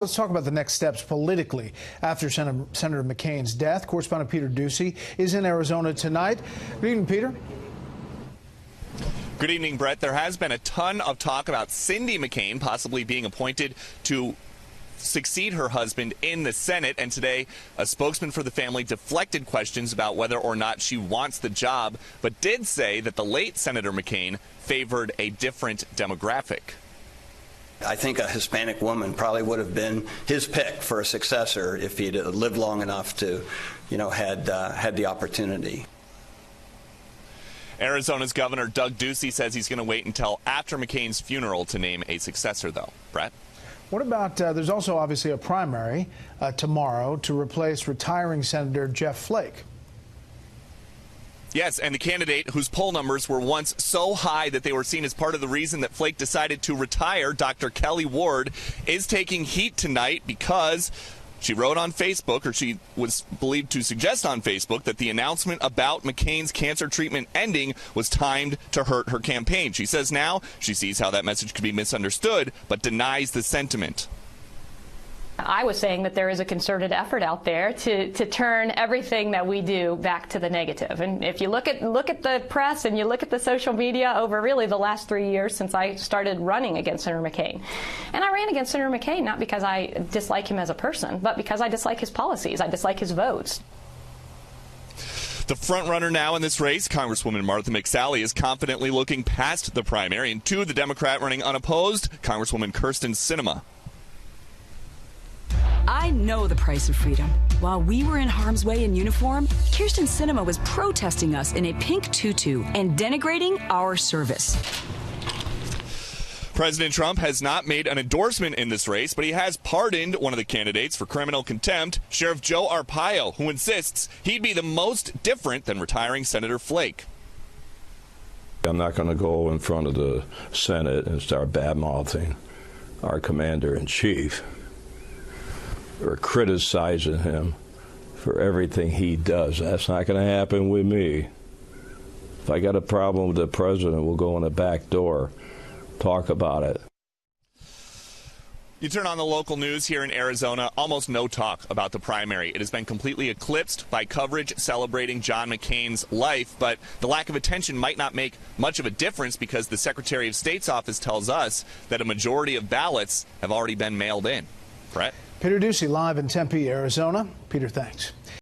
Let's talk about the next steps politically after Senator McCain's death. Correspondent Peter Ducey is in Arizona tonight. Good evening, Peter. Good evening, Brett. There has been a ton of talk about Cindy McCain possibly being appointed to succeed her husband in the Senate, and today a spokesman for the family deflected questions about whether or not she wants the job, but did say that the late Senator McCain favored a different demographic. I think a Hispanic woman probably would have been his pick for a successor if he'd lived long enough to, had the opportunity. Arizona's Governor Doug Ducey says he's going to wait until after McCain's funeral to name a successor, though. Brett? What about, there's also obviously a primary tomorrow to replace retiring Senator Jeff Flake. Yes, and the candidate whose poll numbers were once so high that they were seen as part of the reason that Flake decided to retire, Dr. Kelly Ward, is taking heat tonight because she wrote on Facebook, or she was believed to suggest on Facebook, that the announcement about McCain's cancer treatment ending was timed to hurt her campaign. She says now she sees how that message could be misunderstood, but denies the sentiment. I was saying that there is a concerted effort out there to turn everything that we do back to the negative. And if you look at the press and you look at the social media over really the last 3 years since I started running against Senator McCain. And I ran against Senator McCain not because I dislike him as a person, but because I dislike his policies. I dislike his votes. The front runner now in this race, Congresswoman Martha McSally, is confidently looking past the primary and to the Democrat running unopposed, Congresswoman Kirsten Sinema. I know the price of freedom. While we were in harm's way in uniform, Kirsten Sinema was protesting us in a pink tutu and denigrating our service. President Trump has not made an endorsement in this race, but he has pardoned one of the candidates for criminal contempt, Sheriff Joe Arpaio, who insists he'd be the most different than retiring Senator Flake. I'm not going to go in front of the Senate and start bad-mouthing our commander-in-chief or criticizing him for everything he does. That's not going to happen with me. If I got a problem with the president, we'll go in the back door, talk about it. You turn on the local news here in Arizona, almost no talk about the primary. It has been completely eclipsed by coverage celebrating John McCain's life, but the lack of attention might not make much of a difference because the Secretary of State's office tells us that a majority of ballots have already been mailed in. Brett? Peter Ducey live in Tempe, Arizona. Peter, thanks.